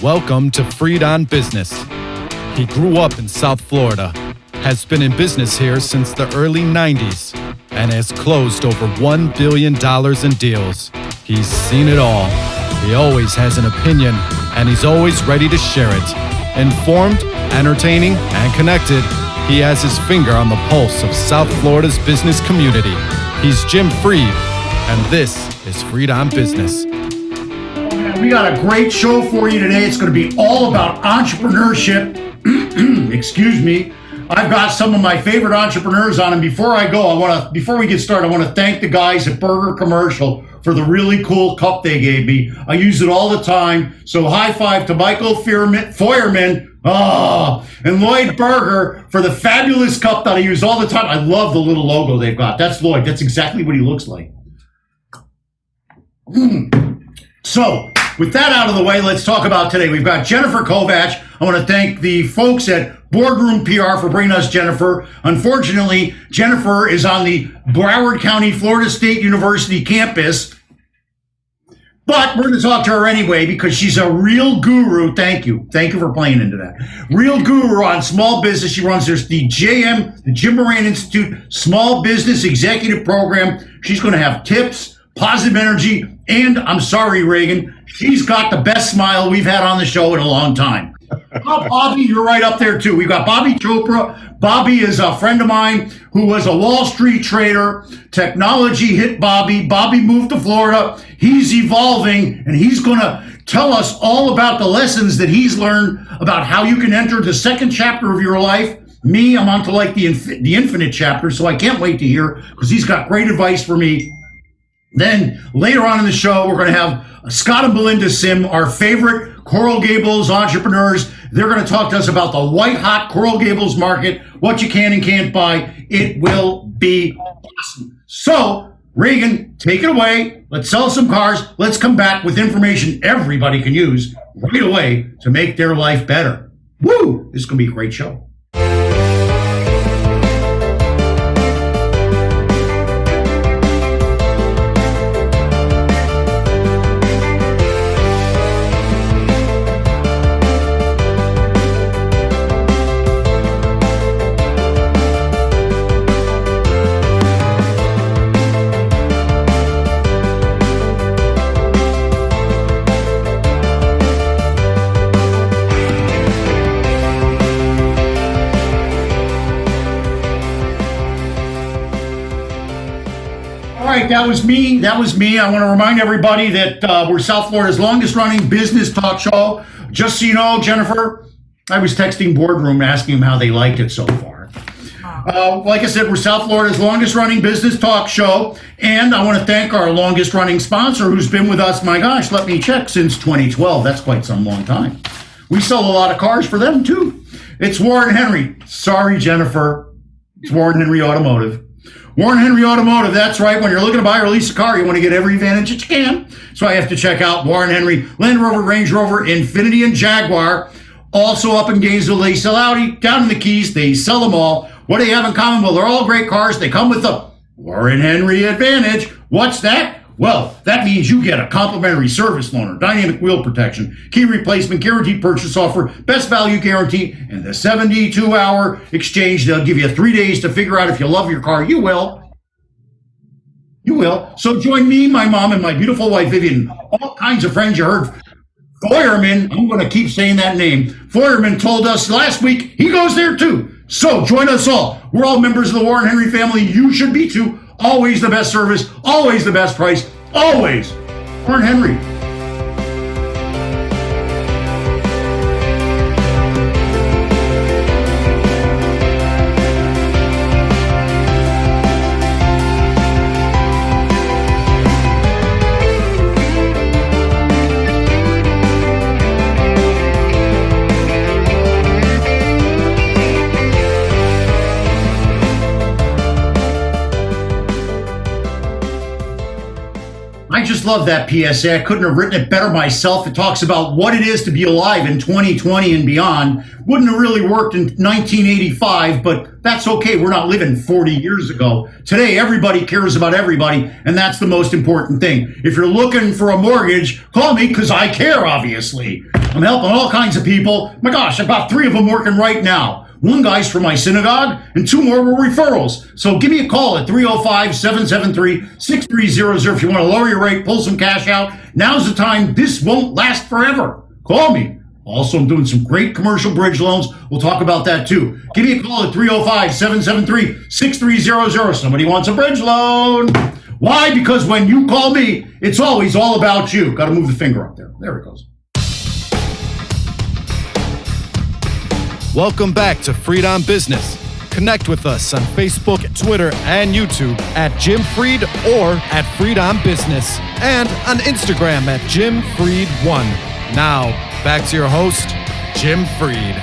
Welcome to Freed on Business. He grew up in South Florida, has been in business here since the early 90s, and has closed over $1 billion in deals. He's seen it all. He always has an opinion, and he's always ready to share it. Informed, entertaining, and connected, he has his finger on the pulse of South Florida's business community. He's Jim Freed, and this is Freed on Business. We got a great show for you today. It's going to be all about entrepreneurship. Excuse me. I've got some of my favorite entrepreneurs on, and before we get started, I want to thank the guys at Burger Commercial for the really cool cup they gave me. I use it all the time. So high five to Michael Feuerman, and Lloyd Berger for the fabulous cup that I use all the time. I love the little logo they've got. That's Lloyd. That's exactly what he looks like. So, with that out of the way, let's talk about today. We've got Jennifer Kovach. I want to thank the folks at Boardroom PR for bringing us Jennifer. Unfortunately, Jennifer is on the Broward County, Florida State University campus. But we're going to talk to her anyway because she's a real guru. Thank you. Thank you for playing into that. Real guru on small business. She runs the Jim Moran Institute Small Business Executive Program. She's going to have tips, positive energy, and I'm sorry, Reagan, she's got the best smile we've had on the show in a long time. Oh, Bobby, you're right up there too. We've got Bobby Chopra. Bobby is a friend of mine who was a Wall Street trader. Technology hit Bobby. Bobby moved to Florida. He's evolving, and he's going to tell us all about the lessons that he's learned about how you can enter the second chapter of your life. Me, I'm on to like the infinite chapter, so I can't wait to hear because he's got great advice for me. Then later on in the show, we're going to have Scott and Belinda Sime, our favorite Coral Gables entrepreneurs. They're going to talk to us about the white-hot Coral Gables market, what you can and can't buy. It will be awesome. So, Reagan, take it away. Let's sell some cars. Let's come back with information everybody can use right away to make their life better. Woo! This is going to be a great show. That was me. I want to remind everybody that we're South Florida's longest running business talk show. Just so you know, Jennifer, I was texting Boardroom asking them how they liked it so far. Like I said, we're South Florida's longest running business talk show. And I want to thank our longest running sponsor who's been with us, my gosh, let me check, since 2012. That's quite some long time. We sell a lot of cars for them too. It's Warren Henry. Sorry, Jennifer. It's Warren Henry Automotive. Warren Henry Automotive, that's right. When you're looking to buy or lease a car, you want to get every advantage that you can. So I have to check out Warren Henry, Land Rover, Range Rover, Infiniti, and Jaguar. Also up in Gainesville, they sell Audi. Down in the Keys, they sell them all. What do they have in common? Well, they're all great cars. They come with the Warren Henry Advantage. What's that? Well, that means you get a complimentary service loaner, dynamic wheel protection, key replacement, guaranteed purchase offer, best value guarantee, and the 72-hour exchange. They'll give you 3 days to figure out if you love your car. You will. You will. So join me, my mom, and my beautiful wife, Vivian, all kinds of friends. You heard Feuerman. I'm going to keep saying that name. Feuerman told us last week he goes there too. So join us all. We're all members of the Warren Henry family. You should be too. Always the best service, always the best price, always Warren Henry. just love that PSA. I couldn't have written it better myself. It talks about what it is to be alive in 2020 and beyond. Wouldn't have really worked in 1985, but that's okay. We're not living 40 years ago. Today, everybody cares about everybody, and that's the most important thing. If you're looking for a mortgage, call me because I care, obviously. I'm helping all kinds of people. My gosh, I've got 3 of them working right now. One guy's from my synagogue, and 2 more were referrals. So give me a call at 305-773-6300 if you want to lower your rate, pull some cash out. Now's the time. This won't last forever. Call me. Also, I'm doing some great commercial bridge loans. We'll talk about that too. Give me a call at 305-773-6300. Somebody wants a bridge loan. Why? Because when you call me, it's always all about you. Got to move the finger up there. There it goes. Welcome back to Freed on Business. Connect with us on Facebook, Twitter, and YouTube at Jim Freed or at Freed on Business, and on Instagram at Jim Freed1. Now, back to your host, Jim Freed.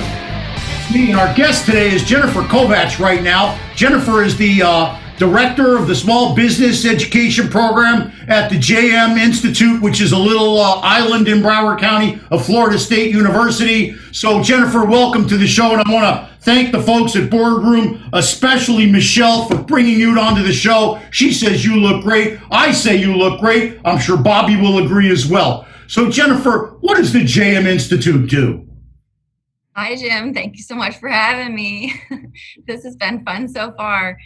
Me and our guest today is Jennifer Kovach right now. Jennifer is the director of the Small Business Education Program at the JM Institute, which is a little island in Broward County of Florida State University. So Jennifer, welcome to the show, and I want to thank the folks at Boardroom, especially Michelle, for bringing you onto the show. She says you look great. I say you look great. I'm sure Bobby will agree as well. So Jennifer, what does the JM Institute do? Hi, Jim. Thank you so much for having me. This has been fun so far.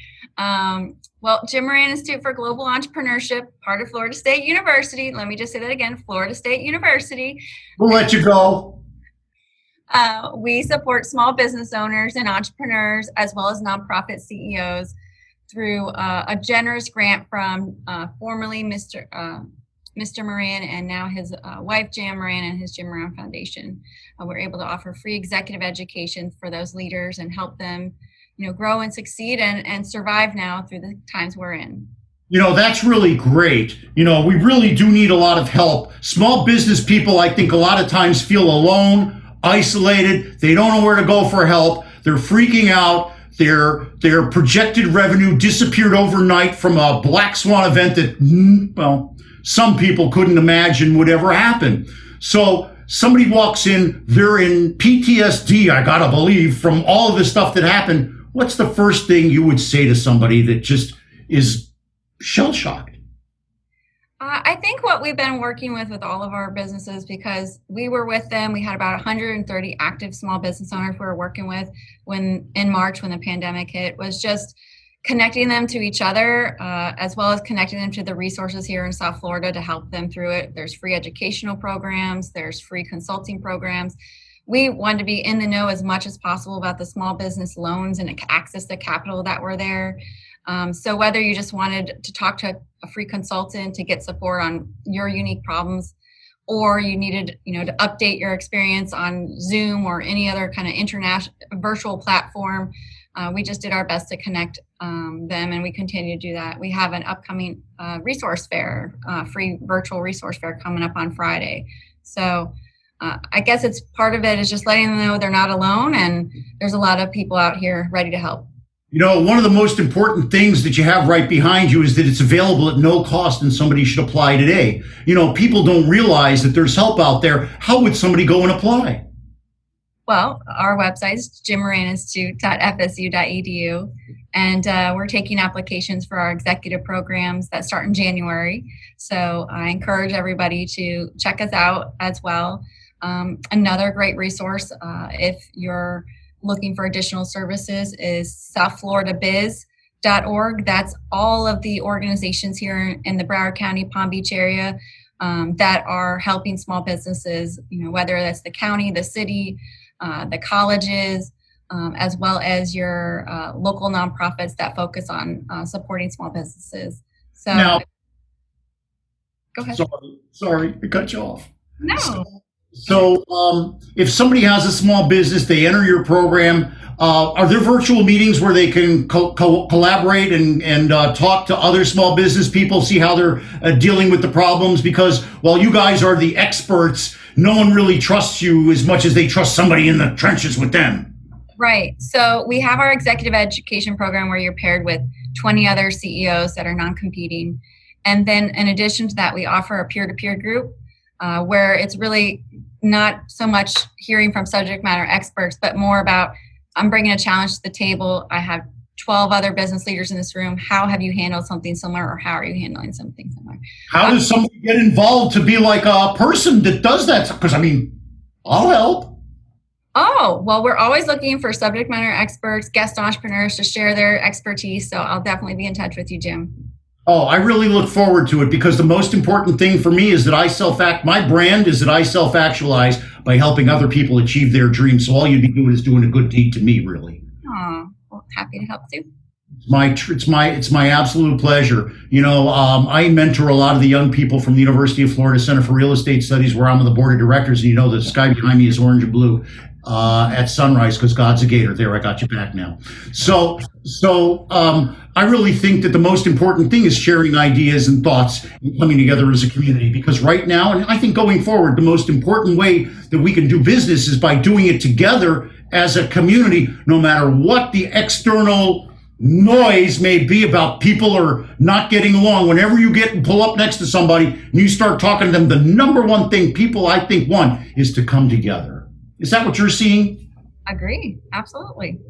Well, Jim Moran Institute for Global Entrepreneurship, part of Florida State University. Let me just say that again, Florida State University. We'll let you go. We support small business owners and entrepreneurs, as well as nonprofit CEOs, through a generous grant from formerly Mr. Moran and now his wife, Jan Moran, and his Jim Moran Foundation. We're able to offer free executive education for those leaders and help them, grow and succeed and survive now through the times we're in. That's really great. We really do need a lot of help. Small business people, I think a lot of times feel alone, isolated. They don't know where to go for help. They're freaking out. Their projected revenue disappeared overnight from a black swan event that, some people couldn't imagine would ever happen. So somebody walks in, they're in PTSD, I gotta believe, from all of the stuff that happened. What's the first thing you would say to somebody that just is shell-shocked? I think what we've been working with all of our businesses, because we were with them, we had about 130 active small business owners we were working with in March when the pandemic hit, was just connecting them to each other, as well as connecting them to the resources here in South Florida to help them through it. There's free educational programs, there's free consulting programs. We wanted to be in the know as much as possible about the small business loans and access to capital that were there. So whether you just wanted to talk to a free consultant to get support on your unique problems, or you needed, to update your experience on Zoom or any other kind of international virtual platform, we just did our best to connect them, and we continue to do that. We have an upcoming resource fair, free virtual resource fair coming up on Friday. So I guess it's part of it is just letting them know they're not alone, and there's a lot of people out here ready to help. One of the most important things that you have right behind you is that it's available at no cost and somebody should apply today. People don't realize that there's help out there. How would somebody go and apply? Well, our website is jimmoraninstitute.fsu.edu, and we're taking applications for our executive programs that start in January. So I encourage everybody to check us out as well. Another great resource, if you're looking for additional services, is southfloridabiz.org. That's all of the organizations here in the Broward County, Palm Beach area that are helping small businesses, whether that's the county, the city, the colleges, as well as your local nonprofits that focus on supporting small businesses. So, now, go ahead. Sorry to cut you off. No. So if somebody has a small business, they enter your program, are there virtual meetings where they can collaborate and talk to other small business people, see how they're dealing with the problems? Because while you guys are the experts, no one really trusts you as much as they trust somebody in the trenches with them. Right. So we have our executive education program where you're paired with 20 other CEOs that are non-competing. And then in addition to that, we offer a peer-to-peer group where it's really not so much hearing from subject matter experts, but more about, I'm bringing a challenge to the table. I have 12 other business leaders in this room. How have you handled something similar, or how are you handling something similar? How does somebody get involved to be like a person that does that? Because I mean, I'll help. Oh, well, we're always looking for subject matter experts, guest entrepreneurs to share their expertise. So I'll definitely be in touch with you, Jim. Oh, I really look forward to it, because the most important thing for me is that my brand is that I self-actualize by helping other people achieve their dreams. So all you'd be doing is doing a good deed to me, really. Oh, well, happy to help too. It's my absolute pleasure. I mentor a lot of the young people from the University of Florida Center for Real Estate Studies, where I'm on the board of directors. And the sky behind me is orange and blue at sunrise, because God's a gator. There, I got you back now. So I really think that the most important thing is sharing ideas and thoughts and coming together as a community, because right now, and I think going forward, the most important way that we can do business is by doing it together as a community, no matter what the external noise may be about people are not getting along. Whenever you get and pull up next to somebody and you start talking to them, the number one thing people, I think, want is to come together. Is that what you're seeing? Agree. Absolutely.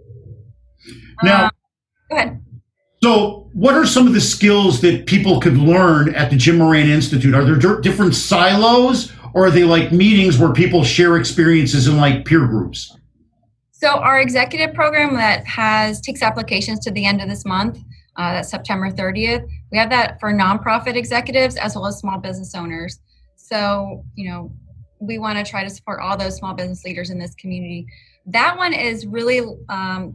Now, go ahead. So what are some of the skills that people could learn at the Jim Moran Institute? Are there different silos, or are they like meetings where people share experiences in like peer groups? So our executive program that takes applications to the end of this month, that's September 30th. We have that for nonprofit executives as well as small business owners. So, we want to try to support all those small business leaders in this community. That one is really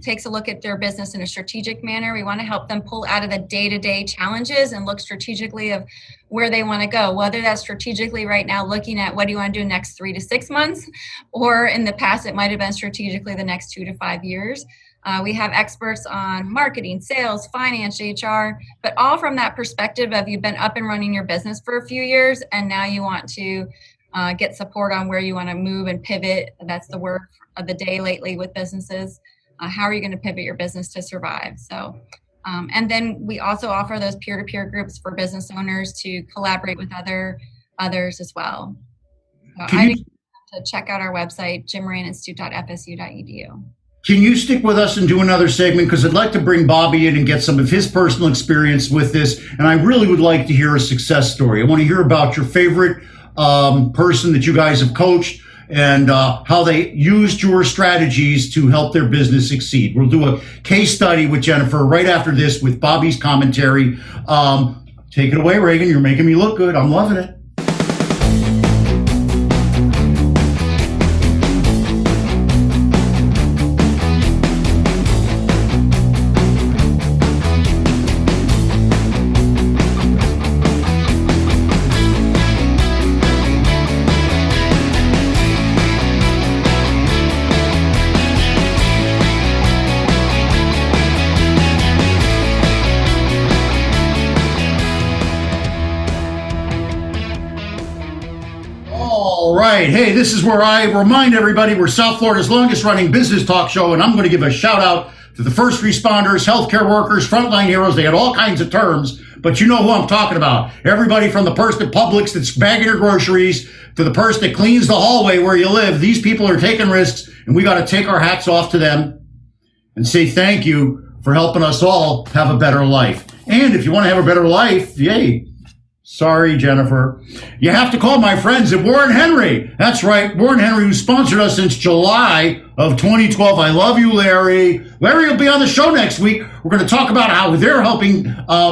takes a look at their business in a strategic manner. We want to help them pull out of the day-to-day challenges and look strategically of where they want to go, whether that's strategically right now looking at what do you want to do next 3 to 6 months, or in the past it might have been strategically the next 2 to 5 years. We have experts on marketing, sales, finance, HR, but all from that perspective of you've been up and running your business for a few years and now you want to get support on where you want to move and pivot. That's the word of the day lately with businesses. How are you going to pivot your business to survive? So, and then we also offer those peer-to-peer groups for business owners to collaborate with others as well. So I think to check out our website, jimmoraninstitute.fsu.edu. Can you stick with us and do another segment? Because I'd like to bring Bobby in and get some of his personal experience with this. And I really would like to hear a success story. I want to hear about your favorite person that you guys have coached and how they used your strategies to help their business succeed. We'll do a case study with Jennifer right after this with Bobby's commentary. Take it away, Reagan. You're making me look good. I'm loving it. All right. Hey, this is where I remind everybody we're South Florida's longest running business talk show, and I'm going to give a shout out to the first responders, healthcare workers, frontline heroes. They got all kinds of terms, but you know who I'm talking about. Everybody from the person at Publix that's bagging your groceries to the person that cleans the hallway where you live. These people are taking risks, and we got to take our hats off to them and say thank you for helping us all have a better life. And if you want to have a better life, yay. Sorry, Jennifer. You have to call my friends at Warren Henry. That's right, Warren Henry, who sponsored us since July of 2012. I love you, Larry. Larry will be on the show next week. We're going to talk about how they're helping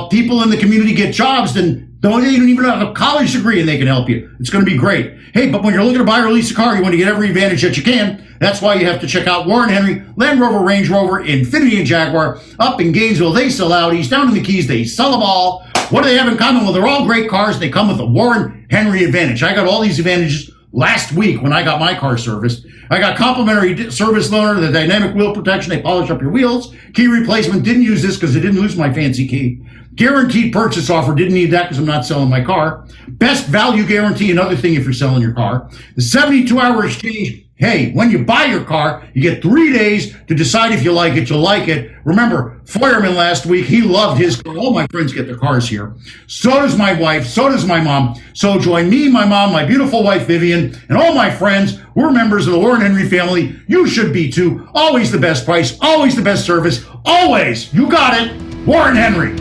people in the community get jobs and they don't even have a college degree, and they can help you. It's going to be great. Hey, but when you're looking to buy or lease a car, you want to get every advantage that you can. That's why you have to check out Warren Henry, Land Rover, Range Rover, Infiniti, and Jaguar. Up in Gainesville, they sell Audis. Down in the Keys, they sell them all. What do they have in common? Well, they're all great cars. They come with a Warren Henry advantage. I got all these advantages last week when I got my car serviced. I got complimentary service loaner, the dynamic wheel protection. They polish up your wheels. Key replacement. Didn't use this because I didn't lose my fancy key. Guaranteed purchase offer. Didn't need that because I'm not selling my car. Best value guarantee. Another thing if you're selling your car. The 72-hour exchange Hey, when you buy your car, you get 3 days to decide if you like it, you like it. Remember, Feuerman last week, he loved his car. All my friends get their cars here. So does my wife, so does my mom. So join me, my mom, my beautiful wife, Vivian, and all my friends. We're members of the Warren Henry family. You should be too. Always the best price, always the best service, always. You got it. Warren Henry.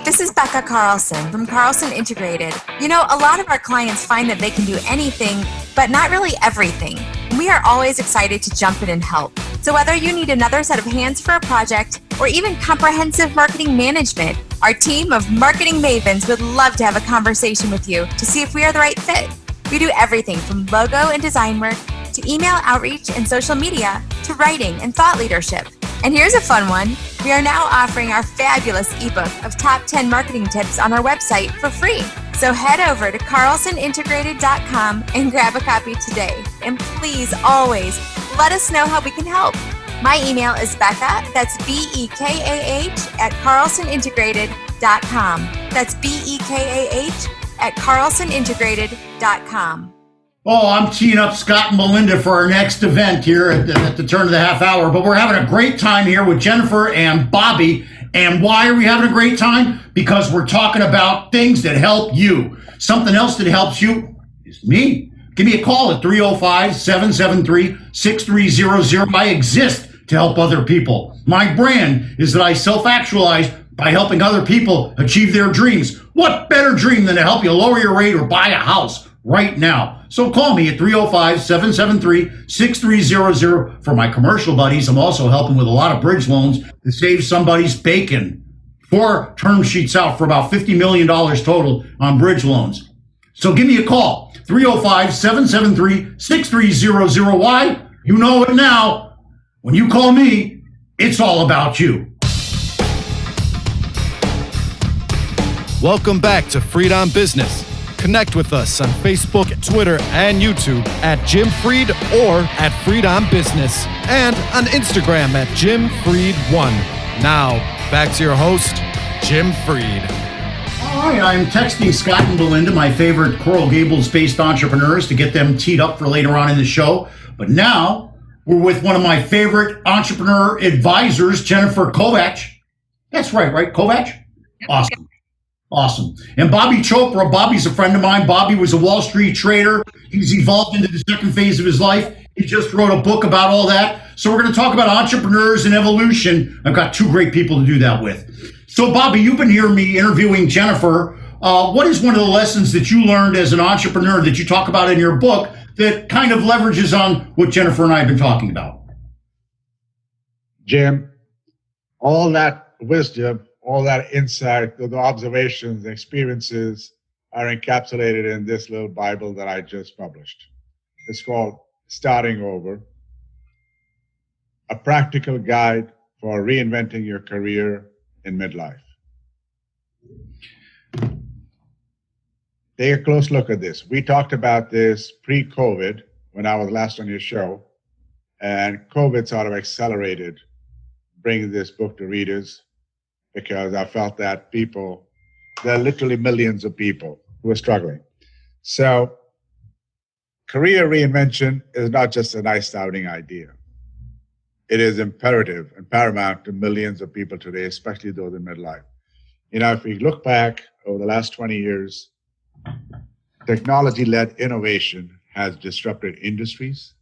This is Becca Carlson from Carlson Integrated. You know, a lot of our clients find that they can do anything, but not really everything. We are always excited to jump in and help. So whether you need another set of hands for a project or even comprehensive marketing management, our team of marketing mavens would love to have a conversation with you to see if we are the right fit. We do everything from logo and design work to email outreach and social media to writing and thought leadership. And here's a fun one. We are now offering our fabulous ebook of top 10 marketing tips on our website for free. So head over to carlsonintegrated.com and grab a copy today. And please always let us know how we can help. My email is Becca, that's BEKAH at carlsonintegrated.com. That's BEKAH at carlsonintegrated.com. Oh, I'm teeing up Scott and Belinda for our next event here at the turn of the half hour. But we're having a great time here with Jennifer and Bobby. And why are we having a great time? Because we're talking about things that help you. Something else that helps you is me. Give me a call at 305-773-6300. I exist to help other people. My brand is that I self-actualize by helping other people achieve their dreams. What better dream than to help you lower your rate or buy a house right now? So call me at 305-773-6300 for my commercial buddies. I'm also helping with a lot of bridge loans to save somebody's bacon. 4 term sheets out for about $50 million total on bridge loans. So give me a call, 305-773-6300. Why? You know it now. When you call me, it's all about you. Welcome back to Freed on Business. Connect with us on Facebook, Twitter, and YouTube at Jim Freed or at Freed on Business, and on Instagram at Jim Freed1. Now, back to your host, Jim Freed. All right, I'm texting Scott and Belinda, my favorite Coral Gables-based entrepreneurs, to get them teed up for later on in the show. But now, we're with one of my favorite entrepreneur advisors, Jennifer Kovacs. That's right, Kovacs? Awesome. Awesome. And Bobby Chopra. Bobby's a friend of mine. Bobby was a Wall Street trader. He's evolved into the second phase of his life. He just wrote a book about all that. So we're going to talk about entrepreneurs and evolution. I've got 2 great people to do that with. So Bobby, you've been hearing me interviewing Jennifer. What is one of the lessons that you learned as an entrepreneur that you talk about in your book that kind of leverages on what Jennifer and I have been talking about? Jim, all that wisdom, all that insight, the observations, the experiences are encapsulated in this little Bible that I just published. It's called Starting Over, a practical guide for reinventing your career in midlife. Take a close look at this. We talked about this pre-COVID when I was last on your show, and COVID sort of accelerated bringing this book to readers, because I felt that there are literally millions of people who are struggling. So career reinvention is not just a nice sounding idea. It is imperative and paramount to millions of people today, especially those in midlife. You know, if we look back over the last 20 years, technology-led innovation has disrupted industries,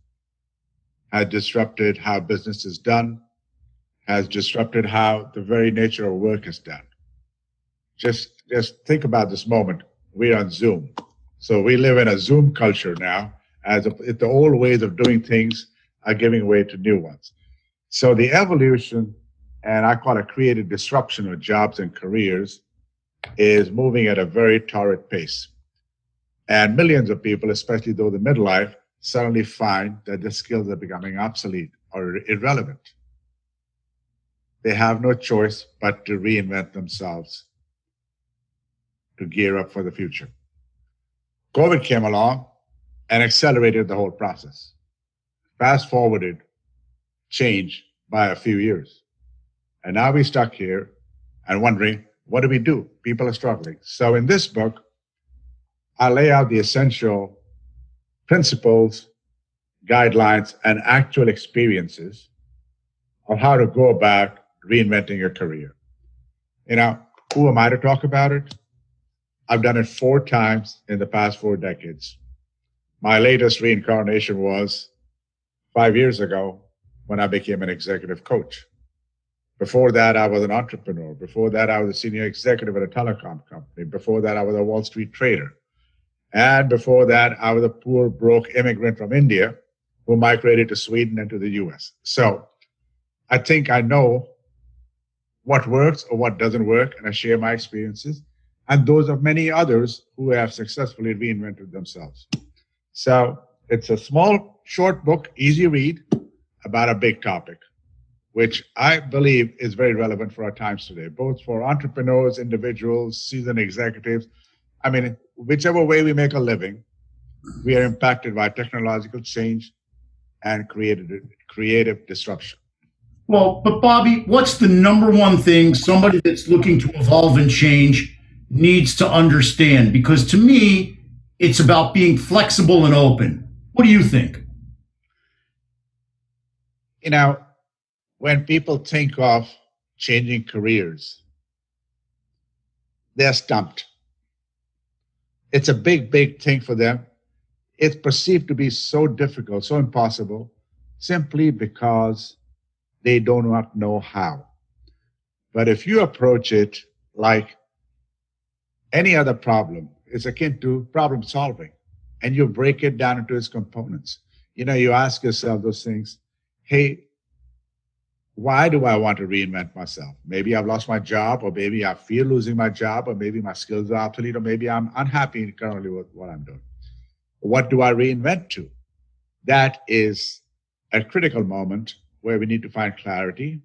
has disrupted how business is done, has disrupted how the very nature of work is done. Just think about this moment. We're on Zoom. So we live in a Zoom culture now, the old ways of doing things are giving way to new ones. So the evolution, and I call it creative disruption of jobs and careers, is moving at a very torrid pace. And millions of people, especially those in midlife, suddenly find that their skills are becoming obsolete or irrelevant. They have no choice but to reinvent themselves to gear up for the future. COVID came along and accelerated the whole process. Fast forwarded change by a few years. And now we're stuck here and wondering, what do we do? People are struggling. So in this book, I lay out the essential principles, guidelines, and actual experiences of how to go about reinventing your career. You know, who am I to talk about it? I've done it 4 times in the past 4 decades. My latest reincarnation was 5 years ago when I became an executive coach. Before that, I was an entrepreneur. Before that, I was a senior executive at a telecom company. Before that, I was a Wall Street trader. And before that, I was a poor, broke immigrant from India who migrated to Sweden and to the US. So I think I know what works or what doesn't work, and I share my experiences and those of many others who have successfully reinvented themselves. So it's a small, short book, easy read about a big topic, which I believe is very relevant for our times today, both for entrepreneurs, individuals, seasoned executives. I mean, whichever way we make a living, we are impacted by technological change and creative disruption. Well, but Bobby, what's the number one thing somebody that's looking to evolve and change needs to understand? Because to me, it's about being flexible and open. What do you think? You know, when people think of changing careers, they're stumped. It's a big, big thing for them. It's perceived to be so difficult, so impossible, simply because they do not know how. But if you approach it like any other problem, it's akin to problem solving, and you break it down into its components. You know, you ask yourself those things, hey, why do I want to reinvent myself? Maybe I've lost my job, or maybe I fear losing my job, or maybe my skills are obsolete, or maybe I'm unhappy currently with what I'm doing. What do I reinvent to? That is a critical moment where we need to find clarity.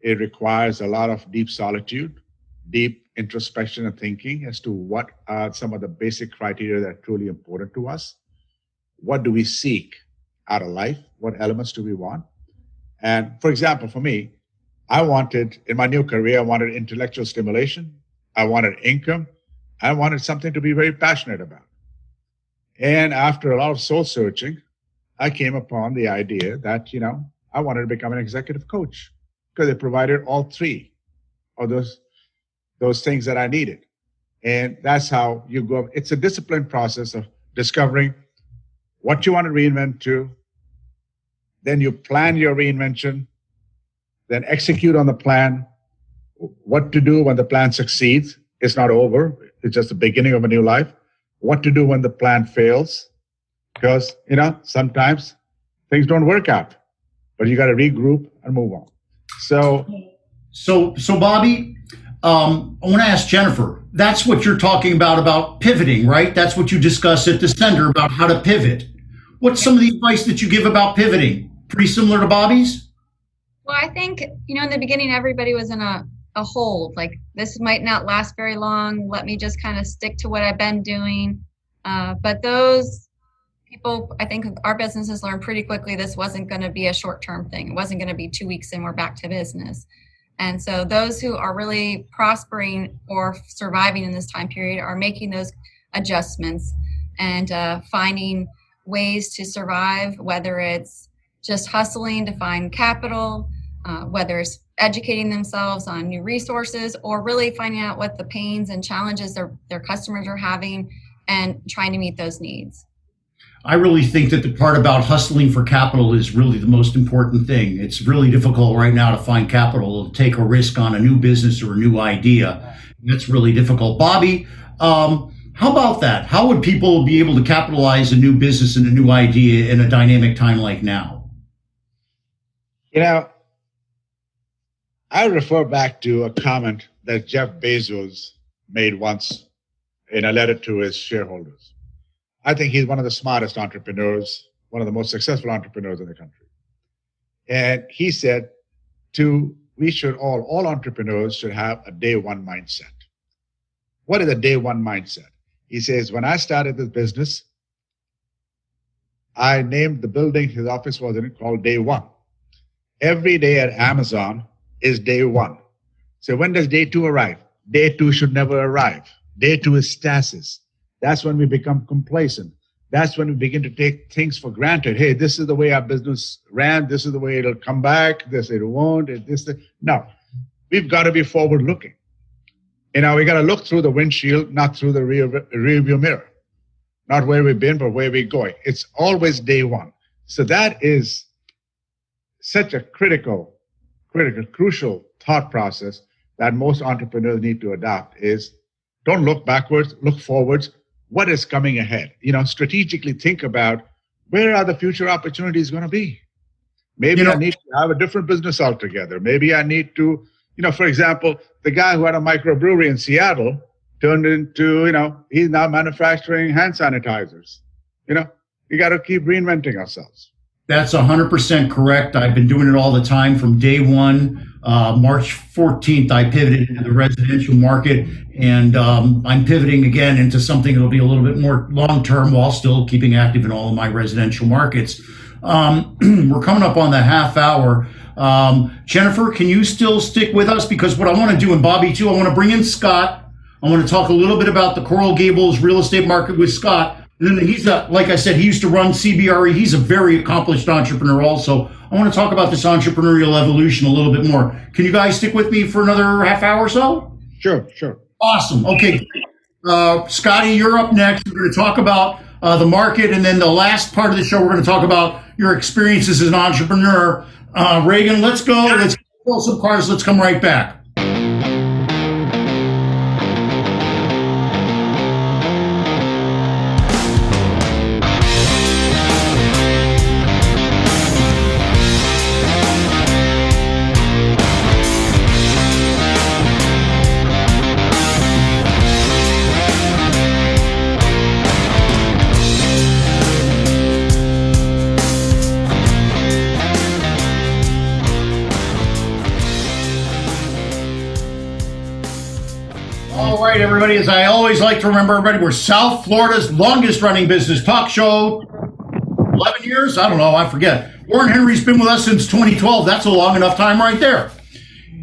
It requires a lot of deep solitude, deep introspection and thinking as to what are some of the basic criteria that are truly important to us. What do we seek out of life? What elements do we want? And for example, for me, I wanted, in my new career, I wanted intellectual stimulation. I wanted income. I wanted something to be very passionate about. And after a lot of soul searching, I came upon the idea that, you know, I wanted to become an executive coach because it provided all 3 of those things that I needed. And that's how you go. It's a disciplined process of discovering what you want to reinvent to. Then you plan your reinvention, then execute on the plan, what to do when the plan succeeds. It's not over. It's just the beginning of a new life. What to do when the plan fails, because, you know, sometimes things don't work out, but you got to regroup and move on. So Bobby, I want to ask Jennifer, that's what you're talking about pivoting, right? That's what you discuss at the center about how to pivot. What's some of the advice that you give about pivoting? Pretty similar to Bobby's? Well, I think, you know, in the beginning, everybody was in a hold, like this might not last very long. Let me just kind of stick to what I've been doing. But those people, I think our businesses learned pretty quickly this wasn't going to be a short-term thing. It wasn't going to be 2 weeks and we're back to business. And so those who are really prospering or surviving in this time period are making those adjustments and finding ways to survive, whether it's just hustling to find capital, whether it's educating themselves on new resources, or really finding out what the pains and challenges their customers are having and trying to meet those needs. I really think that the part about hustling for capital is really the most important thing. It's really difficult right now to find capital to take a risk on a new business or a new idea. That's really difficult. Bobby, how about that? How would people be able to capitalize a new business and a new idea in a dynamic time like now? You know, I refer back to a comment that Jeff Bezos made once in a letter to his shareholders. I think he's one of the smartest entrepreneurs, one of the most successful entrepreneurs in the country. And he said all entrepreneurs should have a day one mindset. What is a day one mindset? He says, when I started this business, I named the building his office was in called Day One. Every day at Amazon is day one. So when does day two arrive? Day two should never arrive. Day two is stasis. That's when we become complacent. That's when we begin to take things for granted. Hey, this is the way our business ran. This is the way it'll come back. This it won't. No, we've got to be forward looking. We got to look through the windshield, not through the rear view mirror. Not where we've been, but where we're going. It's always day one. So that is such a crucial thought process that most entrepreneurs need to adopt is don't look backwards, look forwards. What is coming ahead? Strategically think about where are the future opportunities going to be? Maybe I need to have a different business altogether. Maybe I need to, for example, the guy who had a microbrewery in Seattle turned into, he's now manufacturing hand sanitizers. You got to keep reinventing ourselves. That's 100% correct. I've been doing it all the time from day one. March 14th, I pivoted into the residential market, and I'm pivoting again into something that'll be a little bit more long-term while still keeping active in all of my residential markets. We're coming up on the half hour. Jennifer, can you still stick with us? Because what I want to do, and Bobby too, I want to bring in Scott. I want to talk a little bit about the Coral Gables real estate market with Scott. And then like I said, he used to run CBRE. He's a very accomplished entrepreneur also. I want to talk about this entrepreneurial evolution a little bit more. Can you guys stick with me for another half hour or so? Sure. Awesome. Okay. Scotty, you're up next. We're going to talk about the market. And then the last part of the show, we're going to talk about your experiences as an entrepreneur. Reagan, let's go. Let's pull some cars. Let's come right back. Everybody, as I always like to remember, everybody, we're South Florida's longest running business talk show. 11 years? I don't know. I forget. Warren Henry's been with us since 2012. That's a long enough time right there.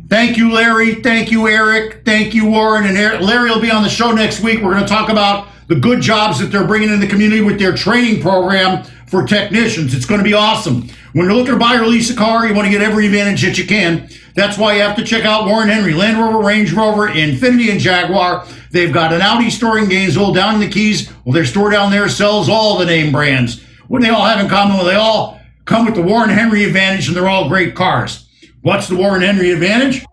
Thank you, Larry. Thank you, Eric. Thank you, Warren. And Larry will be on the show next week. We're going to talk about the good jobs that they're bringing in the community with their training program for technicians. It's going to be awesome. When you're looking to buy or lease a car, you want to get every advantage that you can. That's why you have to check out Warren Henry, Land Rover, Range Rover, Infiniti, and Jaguar. They've got an Audi store in Gainesville, down in the Keys. Well, their store down there sells all the name brands. What do they all have in common? Well, they all come with the Warren Henry advantage, and they're all great cars. What's the Warren Henry advantage?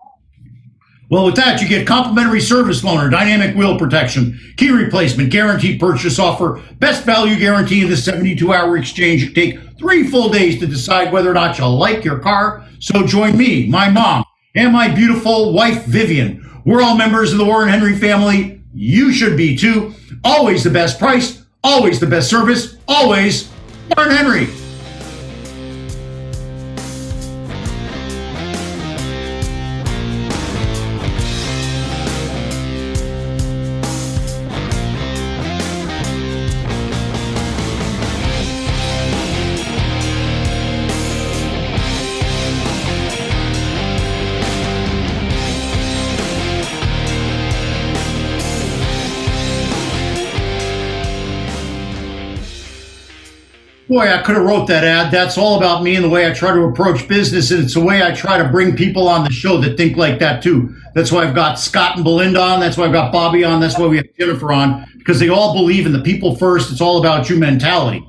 Well, with that, you get complimentary service loaner, dynamic wheel protection, key replacement, guaranteed purchase offer, best value guarantee in the 72-hour exchange. You take 3 full days to decide whether or not you like your car. So join me, my mom, and my beautiful wife, Vivian. We're all members of the Warren Henry family. You should be too. Always the best price, always the best service, always Warren Henry. Boy, I could have wrote that ad. That's all about me and the way I try to approach business, and it's the way I try to bring people on the show that think like that too. That's why I've got Scott and Belinda on. That's why I've got Bobby on. That's why we have Jennifer on, because they all believe in the people first. It's all about you mentality.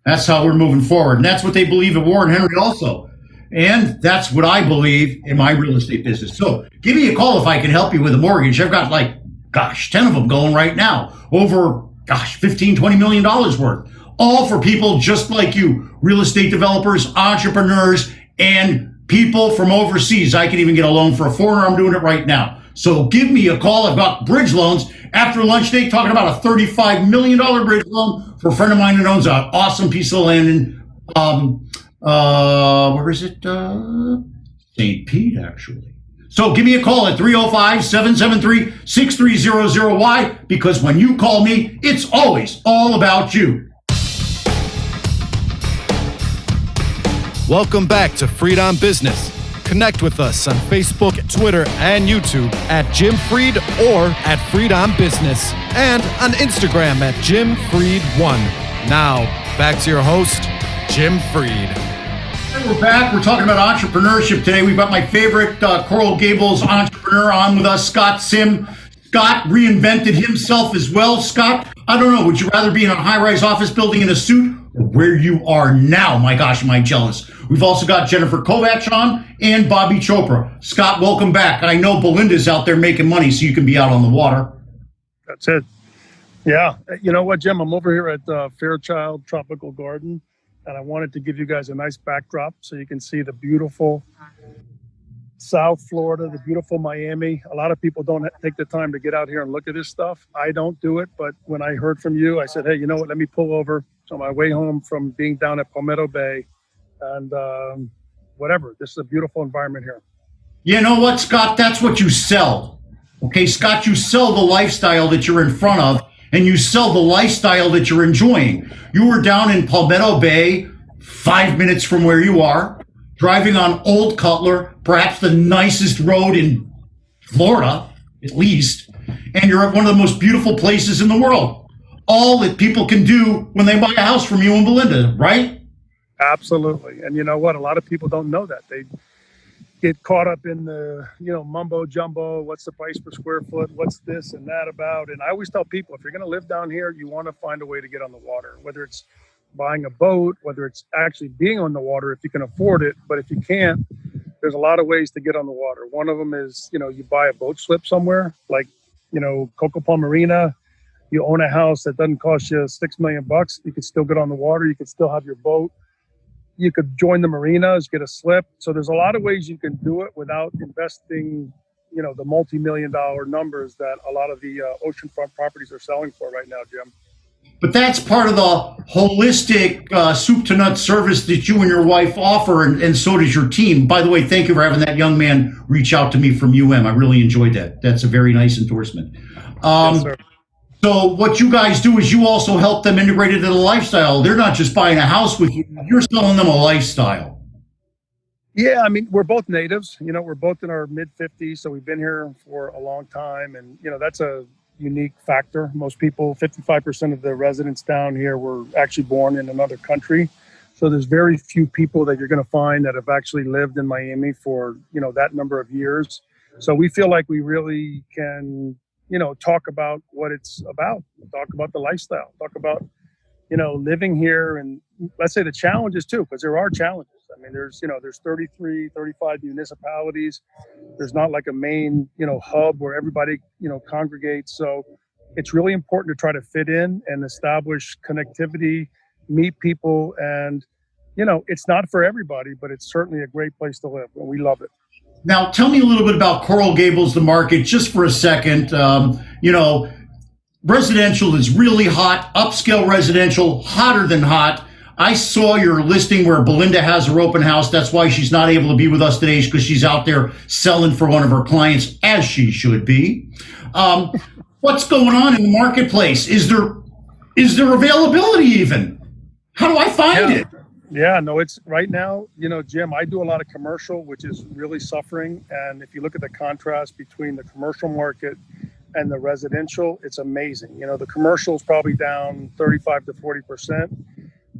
That's how we're moving forward. And that's what they believe at Warren Henry also. And that's what I believe in my real estate business. So give me a call if I can help you with a mortgage. I've got 10 of them going right now. Over, $15, $20 million worth. All for people just like you, real estate developers, entrepreneurs, and people from overseas. I can even get a loan for a foreigner. I'm doing it right now. So give me a call. I've got bridge loans. After lunch day, talking about a $35 million bridge loan for a friend of mine who owns an awesome piece of land in, where is it? St. Pete, actually. So give me a call at 305-773-6300. Why? Because when you call me, it's always all about you. Welcome back to Freed on Business. Connect with us on Facebook, Twitter, and YouTube at Jim Freed or at Freed on Business, and on Instagram at Jim Freed1. Now, back to your host, Jim Freed. We're back. We're talking about entrepreneurship today. We've got my favorite Coral Gables entrepreneur on with us, Scott Sime. Scott reinvented himself as well. Scott, I don't know, would you rather be in a high-rise office building in a suit or where you are now? My gosh, am I jealous. We've also got Jennifer Kovach on and Bobby Chopra. Scott, welcome back. I know Belinda's out there making money so you can be out on the water. That's it. Yeah. You know what, Jim? I'm over here at Fairchild Tropical Garden, and I wanted to give you guys a nice backdrop so you can see the beautiful South Florida, the beautiful Miami. A lot of people don't take the time to get out here and look at this stuff. I don't do it, but when I heard from you, I said, hey, you know what? Let me pull over. So on my way home from being down at Palmetto Bay, and whatever. This is a beautiful environment here. You know what, Scott? That's what you sell. Okay, Scott, you sell the lifestyle that you're in front of, and you sell the lifestyle that you're enjoying. You were down in Palmetto Bay, 5 minutes from where you are, driving on Old Cutler, perhaps the nicest road in Florida, at least, and you're at one of the most beautiful places in the world. All that people can do when they buy a house from you and Belinda, right? Absolutely. And you know what? A lot of people don't know that. They get caught up in the, mumbo jumbo. What's the price per square foot? What's this and that about? And I always tell people, if you're going to live down here, you want to find a way to get on the water, whether it's buying a boat, whether it's actually being on the water, if you can afford it. But if you can't, there's a lot of ways to get on the water. One of them is, you buy a boat slip somewhere, like, Coco Palm Marina. You own a house that doesn't cost you $6 million. You could still get on the water. You could still have your boat. You could join the marinas, get a slip. So there's a lot of ways you can do it without investing, the multi-million-dollar numbers that a lot of the oceanfront properties are selling for right now, Jim. But that's part of the holistic soup to nuts service that you and your wife offer, and so does your team. By the way, thank you for having that young man reach out to me from UM. I really enjoyed that. That's a very nice endorsement. Yes, sir. So what you guys do is you also help them integrate it in a lifestyle. They're not just buying a house with you. You're selling them a lifestyle. Yeah, I mean, we're both natives. We're both in our mid-50s, so we've been here for a long time. And, that's a unique factor. Most people, 55% of the residents down here were actually born in another country. So there's very few people that you're going to find that have actually lived in Miami for, that number of years. So we feel like we really can talk about what it's about, talk about the lifestyle, talk about, living here, and let's say the challenges too, because there are challenges. I mean, there's 33, 35 municipalities. There's not like a main, hub where everybody, congregates. So it's really important to try to fit in and establish connectivity, meet people. And, it's not for everybody, but it's certainly a great place to live, and we love it. Now, tell me a little bit about Coral Gables, the market, just for a second. Residential is really hot, upscale residential, hotter than hot. I saw your listing where Belinda has her open house. That's why she's not able to be with us today, because she's out there selling for one of her clients, as she should be. What's going on in the marketplace? Is there availability even? How do I find it? Yeah, no, it's right now, Jim, I do a lot of commercial, which is really suffering. And if you look at the contrast between the commercial market and the residential, it's amazing. The commercial is probably down 35 to 40%.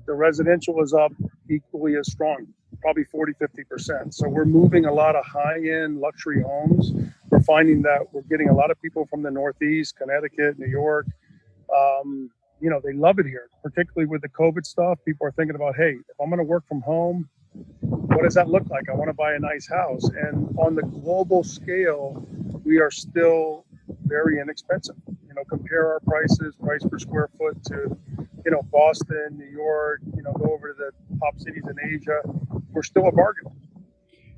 The residential is up equally as strong, probably 40, 50%. So we're moving a lot of high-end luxury homes. We're finding that we're getting a lot of people from the Northeast, Connecticut, New York. They love it here, particularly with the COVID stuff. People are thinking about, hey, if I'm going to work from home, what does that look like? I want to buy a nice house. And on the global scale, we are still very inexpensive. Compare our price per square foot to, Boston, New York, go over to the top cities in Asia. We're still a bargain.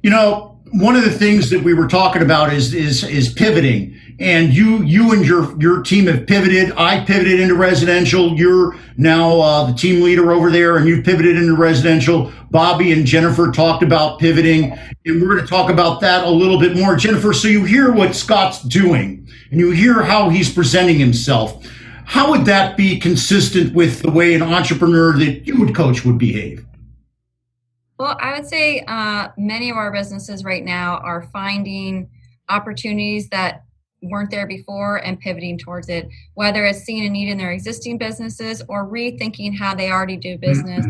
You know, one of the things that we were talking about is pivoting, and you and your team have pivoted. I pivoted into residential. You're now the team leader over there, and you pivoted into residential. Bobby and Jennifer talked about pivoting, and we're going to talk about that a little bit more. Jennifer, so you hear what Scott's doing, and you hear how he's presenting himself. How would that be consistent with the way an entrepreneur that you would coach would behave? Well, I would say many of our businesses right now are finding opportunities that weren't there before and pivoting towards it, whether it's seeing a need in their existing businesses or rethinking how they already do business.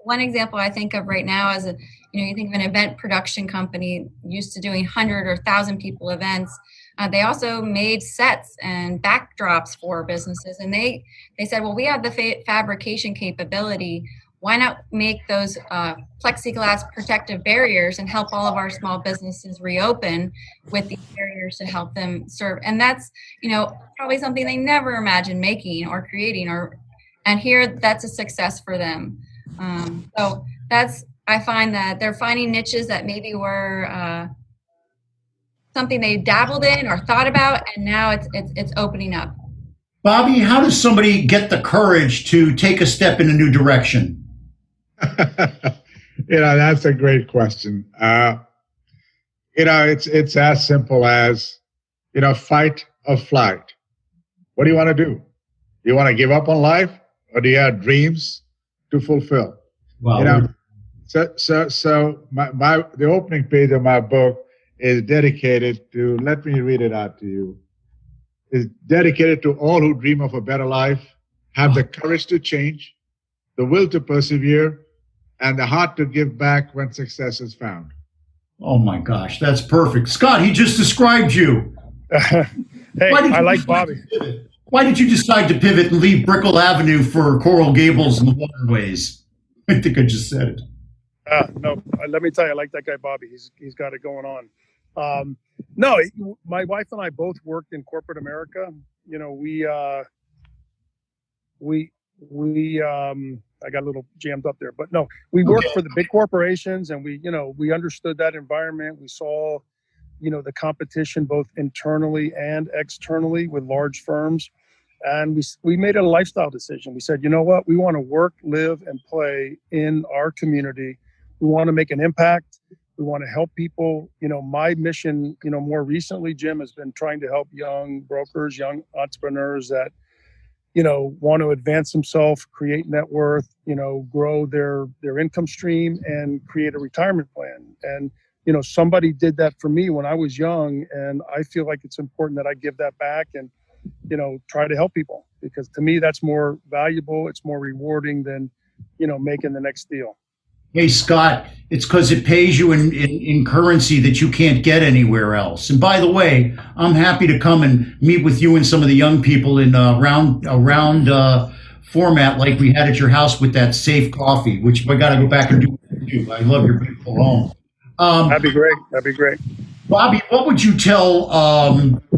One example I think of right now is you think of an event production company used to doing 100 or 1,000 people events. They also made sets and backdrops for businesses, and they said, well, we have the fabrication capability. Why not make those plexiglass protective barriers and help all of our small businesses reopen with these barriers to help them serve? And that's, probably something they never imagined making or creating, and here that's a success for them. So I find that they're finding niches that maybe were something they dabbled in or thought about, and now it's opening up. Bobby, how does somebody get the courage to take a step in a new direction? That's a great question. It's as simple as, fight or flight. What do you want to do? Do you want to give up on life, or do you have dreams to fulfill? Wow. So the opening page of my book is dedicated to, let me read it out to you, is dedicated to all who dream of a better life, have the courage to change, the will to persevere, and the heart to give back when success is found. Oh my gosh, that's perfect. Scott, he just described you. Hey, I like Bobby. Why did you decide to pivot and leave Brickell Avenue for Coral Gables and the waterways? I think I just said it. No, let me tell you, I like that guy, Bobby. He's got it going on. No, my wife and I both worked in corporate America. I got a little jammed up there, but no, we worked for the big corporations, and we understood that environment. We saw, the competition both internally and externally with large firms. And we made a lifestyle decision. We said, you know what, we want to work, live, and play in our community. We want to make an impact. We want to help people. My mission, more recently, Jim, has been trying to help young brokers, young entrepreneurs that, want to advance themselves, create net worth, grow their income stream, and create a retirement plan. And, somebody did that for me when I was young, and I feel like it's important that I give that back and, try to help people, because to me, that's more valuable. It's more rewarding than, making the next deal. Hey, Scott, it's because it pays you in currency that you can't get anywhere else. And by the way, I'm happy to come and meet with you and some of the young people in a round format like we had at your house with that safe coffee, which I got to go back and do too. I love your beautiful home. That'd be great. Bobby, what would you tell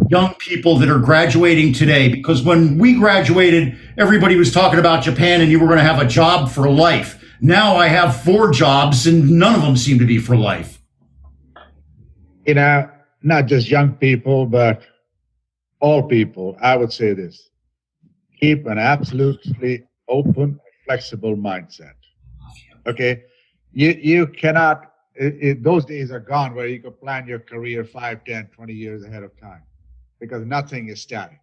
young people that are graduating today? Because when we graduated, everybody was talking about Japan and you were going to have a job for life. Now I have 4 jobs and none of them seem to be for life. Not just young people, but all people. I would say this: keep an absolutely open, flexible mindset. Okay? You cannot, those days are gone where you could plan your career 5, 10, 20 years ahead of time, because nothing is static.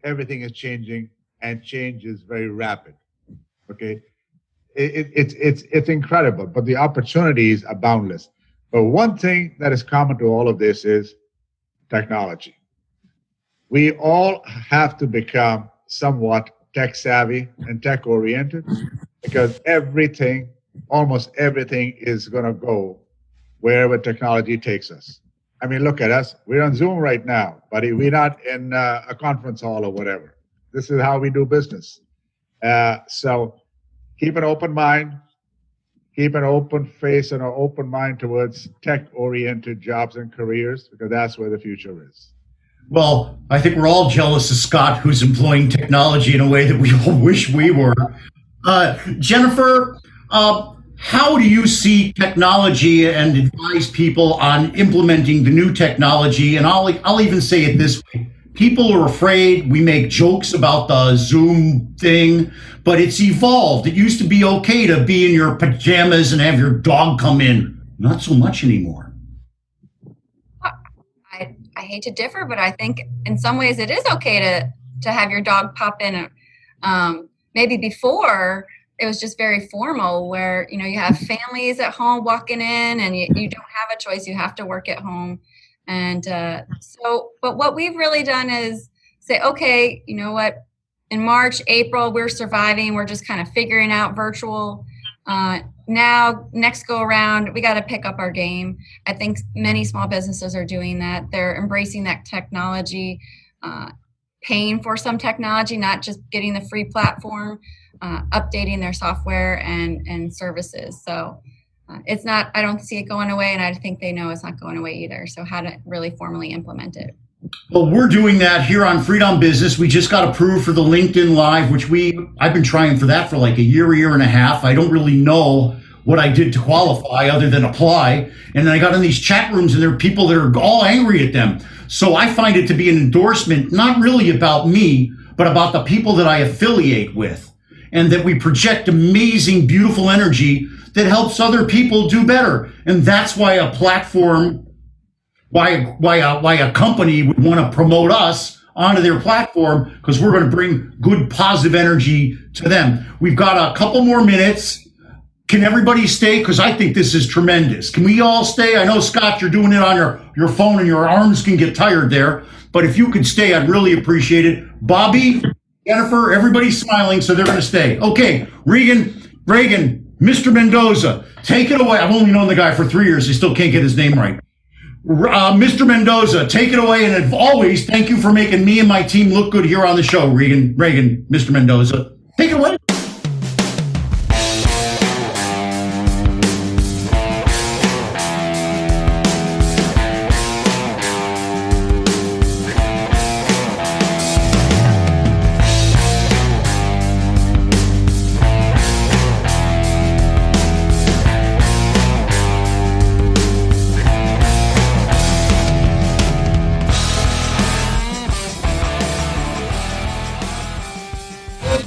Everything is changing, and change is very rapid. Okay? It's incredible, but the opportunities are boundless. But one thing that is common to all of this is technology. We all have to become somewhat tech savvy and tech oriented, because almost everything is going to go wherever technology takes us. I mean, look at us. We're on Zoom right now, buddy. We're not in a conference hall or whatever. This is how we do business. So keep an open mind, keep an open face and an open mind towards tech-oriented jobs and careers, because that's where the future is. Well, I think we're all jealous of Scott, who's employing technology in a way that we all wish we were. Jennifer, How do you see technology and advise people on implementing the new technology? And I'll even say it this way. People are afraid. We make jokes about the Zoom thing, but it's evolved. It used to be okay to be in your pajamas and have your dog come in. Not so much anymore. I hate to differ, but I think in some ways it is okay to have your dog pop in. Maybe before it was just very formal, where you have families at home walking in, and you don't have a choice. You have to work at home, and but what we've really done is say, okay, you know what? In March, April, we're surviving. We're just kind of figuring out virtual. Now, next go around, we got to pick up our game. I think many small businesses are doing that. They're embracing that technology, paying for some technology, not just getting the free platform, updating their software and services. So it's not, I don't see it going away, and I think they know it's not going away either. So how to really formally implement it. Well, we're doing that here on Freedom Business. We just got approved for the LinkedIn Live, which I've been trying for that for like a year and a half. I don't really know what I did to qualify other than apply. And then I got in these chat rooms, and there are people that are all angry at them. So I find it to be an endorsement, not really about me, but about the people that I affiliate with, and that we project amazing, beautiful energy that helps other people do better. And that's why a platform, why a company would want to promote us onto their platform, because we're going to bring good, positive energy to them. We've got a couple more minutes. Can everybody stay? Because I think this is tremendous. Can we all stay? I know, Scott, you're doing it on your phone, and your arms can get tired there. But if you could stay, I'd really appreciate it. Bobby, Jennifer, everybody's smiling, so they're going to stay. Okay, Reagan, Mr. Mendoza, take it away. I've only known the guy for 3 years. I still can't get his name right. Mr. Mendoza, take it away. And as always, thank you for making me and my team look good here on the show, Reagan, Mr. Mendoza. Take it away.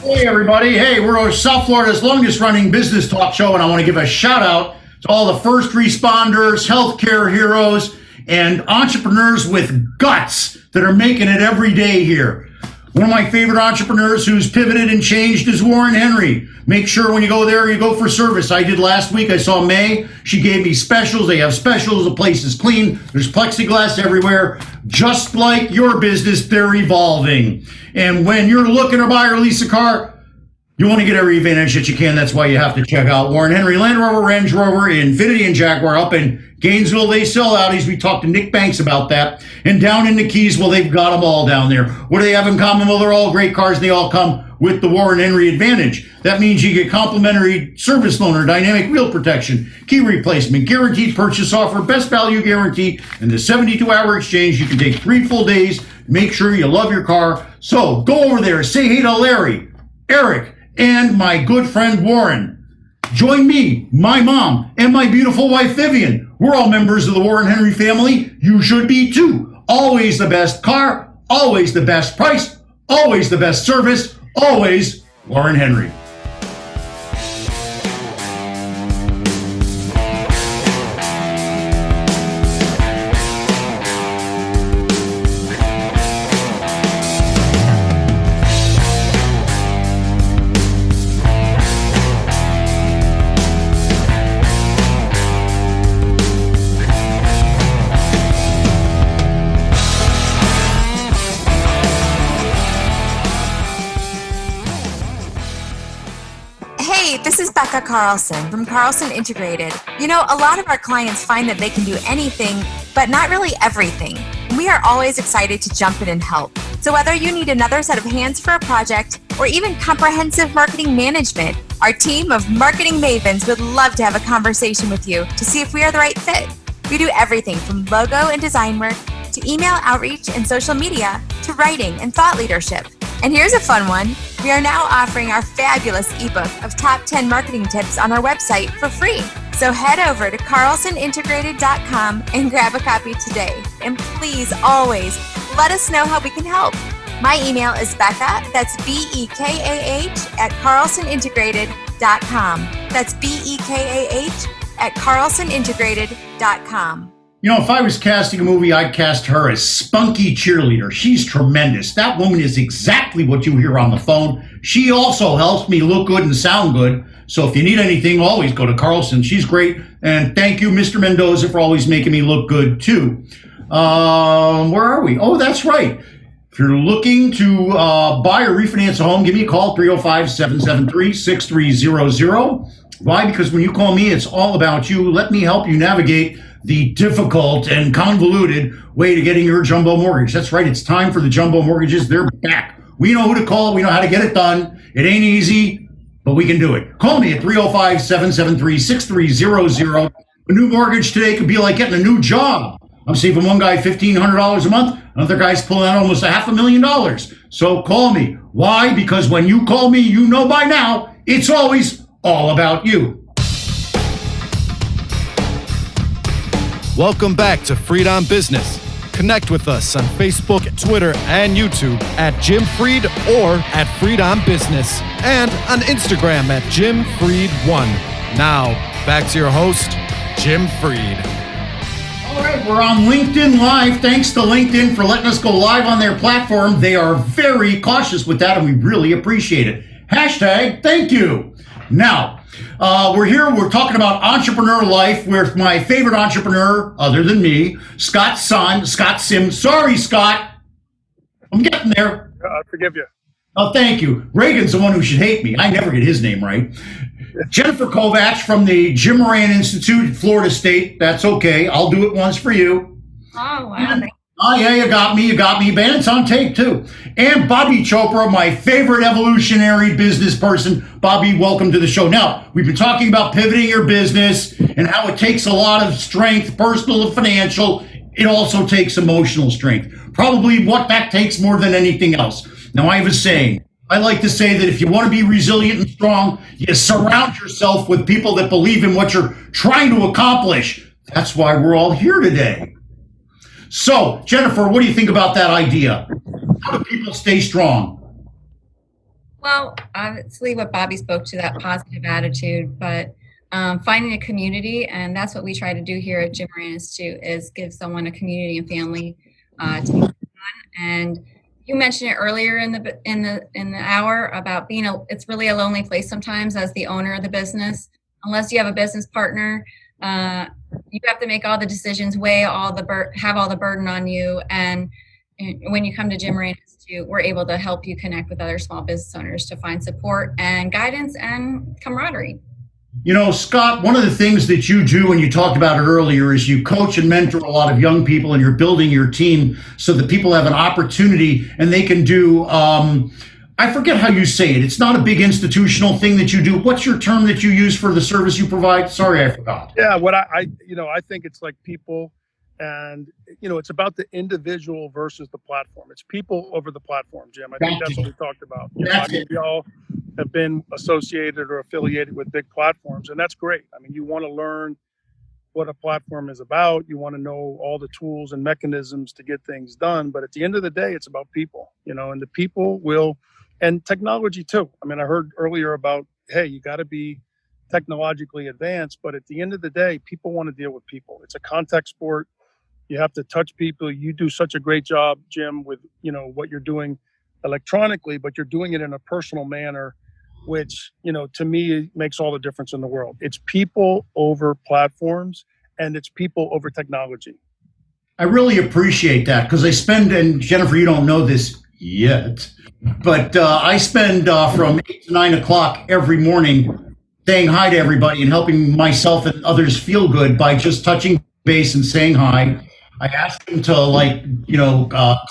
Hey, everybody. Hey, we're South Florida's longest running business talk show, and I want to give a shout out to all the first responders, healthcare heroes, and entrepreneurs with guts that are making it every day here. One of my favorite entrepreneurs who's pivoted and changed is Warren Henry. Make sure when you go there, you go for service. I did last week. I saw May. She gave me specials. They have specials. The place is clean. There's plexiglass everywhere. Just like your business, they're evolving. And when you're looking to buy or lease a car, you want to get every advantage that you can. That's why you have to check out Warren Henry, Land Rover, Range Rover, Infiniti, and Jaguar. Up in Gainesville, they sell Audis. We talked to Nick Banks about that. And down in the Keys, well, they've got them all down there. What do they have in common? Well, they're all great cars, and they all come with the Warren Henry Advantage. That means you get complimentary service loaner, dynamic wheel protection, key replacement, guaranteed purchase offer, best value guarantee, and the 72-hour exchange. You can take 3 full days. Make sure you love your car. So go over there, say hey to Larry, Eric, and my good friend Warren. Join me, my mom, and my beautiful wife Vivian. We're all members of the Warren Henry family. You should be too. Always the best car, always the best price, always the best service, always Warren Henry. This is Becca Carlson from Carlson Integrated. You know, a lot of our clients find that they can do anything, but not really everything. We are always excited to jump in and help. So whether you need another set of hands for a project or even comprehensive marketing management, our team of marketing mavens would love to have a conversation with you to see if we are the right fit. We do everything from logo and design work to email outreach and social media to writing and thought leadership. And here's a fun one. We are now offering our fabulous ebook of top 10 marketing tips on our website for free. So head over to carlsonintegrated.com and grab a copy today. And please always let us know how we can help. My email is Becca, that's BEKAH at carlsonintegrated.com. That's BEKAH at carlsonintegrated.com. You know, if I was casting a movie, I'd cast her as spunky cheerleader. She's tremendous. That woman is exactly what you hear on the phone. She also helps me look good and sound good. So if you need anything, always go to Carlson. She's great. And thank you, Mr. Mendoza, for always making me look good, too. Where are we? Oh, that's right. If you're looking to buy or refinance a home, give me a call, 305-773-6300. Why? Because when you call me, it's all about you. Let me help you navigate the difficult and convoluted way to getting your jumbo mortgage. That's right. It's time for the jumbo mortgages. They're back. We know who to call. We know how to get it done. It ain't easy, but we can do it. Call me at 305-773-6300. A new mortgage today could be like getting a new job. I'm saving one guy $1,500 a month. Another guy's pulling out almost $500,000. So call me. Why? Because when you call me, you know by now, it's always all about you. Welcome back to Freed on Business. Connect with us on Facebook, Twitter, and YouTube at Jim Freed or at Freed on Business, and on Instagram at Jim Freed1. Now, back to your host, Jim Freed. All right, we're on LinkedIn Live. Thanks to LinkedIn for letting us go live on their platform. They are very cautious with that, and we really appreciate it. Hashtag thank you. Now, we're here. We're talking about entrepreneur life with my favorite entrepreneur, other than me, Scott Sime. Sorry, Scott. I'm getting there. I forgive you. Oh, thank you. Reagan's the one who should hate me. I never get his name right. Jennifer Kovach from the Jim Moran Institute at Florida State. That's okay. I'll do it once for you. Oh, wow. Oh, yeah, you got me. Man, it's on tape, too. And Bobby Chopra, my favorite evolutionary business person. Bobby, welcome to the show. Now, we've been talking about pivoting your business and how it takes a lot of strength, personal and financial. It also takes emotional strength. Probably what that takes more than anything else. Now, I have a saying. I like to say that if you want to be resilient and strong, you surround yourself with people that believe in what you're trying to accomplish. That's why we're all here today. So, Jennifer, what do you think about that idea? How do people stay strong? Well, obviously what Bobby spoke to, that positive attitude, but finding a community, and that's what we try to do here at Jim Moran Institute, is give someone a community and family to be fun. And you mentioned it earlier in the hour about it's really a lonely place sometimes as the owner of the business. Unless you have a business partner, you have to make all the decisions, have all the burden on you. And when you come to Jim Moran Institute, we're able to help you connect with other small business owners to find support and guidance and camaraderie. You know, Scott, one of the things that you do, and you talked about it earlier, is you coach and mentor a lot of young people, and you're building your team so that people have an opportunity and they can do, I forget how you say it. It's not a big institutional thing that you do. What's your term that you use for the service you provide? Sorry, I forgot. Yeah, what I think it's like people, and, it's about the individual versus the platform. It's people over the platform, Jim. I think that's what we talked about. We all have been associated or affiliated with big platforms, and that's great. I mean, you want to learn what a platform is about. You want to know all the tools and mechanisms to get things done. But at the end of the day, it's about people, and the people will, and technology too. I mean, I heard earlier about, hey, you got to be technologically advanced, but at the end of the day, people want to deal with people. It's a contact sport. You have to touch people. You do such a great job, Jim, with, what you're doing electronically, but you're doing it in a personal manner, which, to me, makes all the difference in the world. It's people over platforms, and it's people over technology. I really appreciate that, because I spend, and Jennifer, you don't know this yet, but I spend from 8 to 9 o'clock every morning saying hi to everybody and helping myself and others feel good by just touching base and saying hi. I ask them to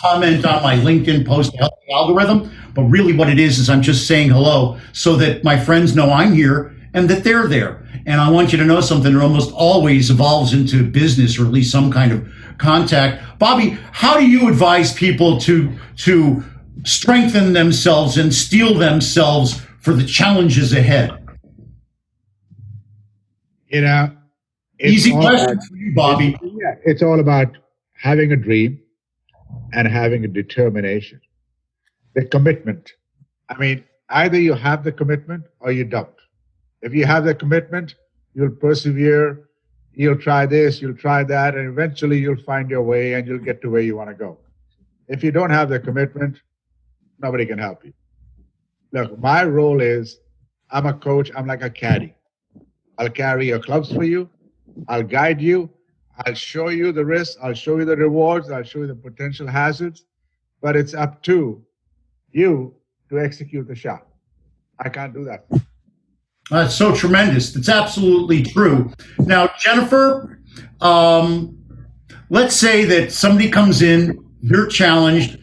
comment on my LinkedIn post to help the algorithm. But really what it is I'm just saying hello so that my friends know I'm here and that they're there. And I want you to know something that almost always evolves into business, or at least some kind of contact. Bobby, how do you advise people to strengthen themselves and steel themselves for the challenges ahead? You know, Easy question for you, Bobby. It's all about having a dream and having a determination. The commitment. I mean, either you have the commitment or you don't. If you have the commitment, you'll persevere, you'll try this, you'll try that, and eventually you'll find your way and you'll get to where you want to go. If you don't have the commitment, nobody can help you. Look, my role is I'm a coach, I'm like a caddy. I'll carry your clubs for you, I'll guide you, I'll show you the risks, I'll show you the rewards, I'll show you the potential hazards, but it's up to you to execute the shot. I can't do that. That's so tremendous. That's absolutely true. Now, Jennifer, let's say that somebody comes in, they're challenged,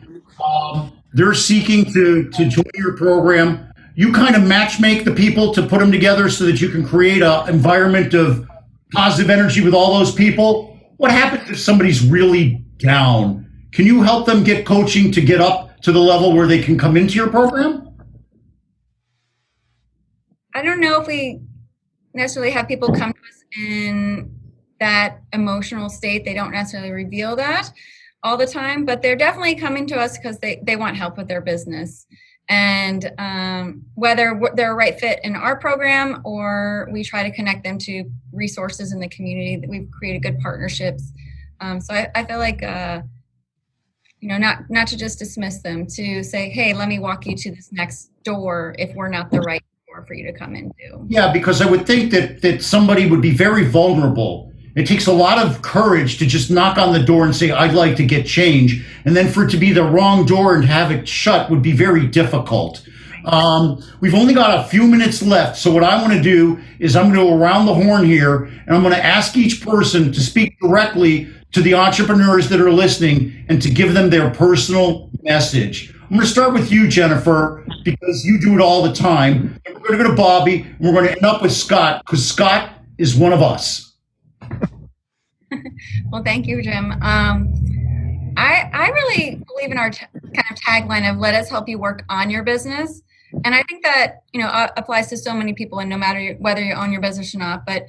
they're seeking to join your program. You kind of matchmake the people to put them together so that you can create an environment of positive energy with all those people. What happens if somebody's really down? Can you help them get coaching to get up to the level where they can come into your program? I don't know if we necessarily have people come to us in that emotional state. They don't necessarily reveal that all the time, but they're definitely coming to us because they want help with their business. And whether they're a right fit in our program or we try to connect them to resources in the community, that we've created good partnerships. So I feel like, not to just dismiss them, to say, hey, let me walk you to this next door if we're not the right door for you to come into. Yeah, because I would think that somebody would be very vulnerable. It takes a lot of courage to just knock on the door and say, I'd like to get change. And then for it to be the wrong door and have it shut would be very difficult. We've only got a few minutes left. So what I want to do is I'm going to go around the horn here and I'm going to ask each person to speak directly to the entrepreneurs that are listening and to give them their personal message. I'm going to start with you, Jennifer, because you do it all the time. We're going to go to Bobby and we're going to end up with Scott because Scott is one of us. Well, thank you, Jim. I really believe in our kind of tagline of let us help you work on your business. And I think that, applies to so many people, and no matter whether you own your business or not, but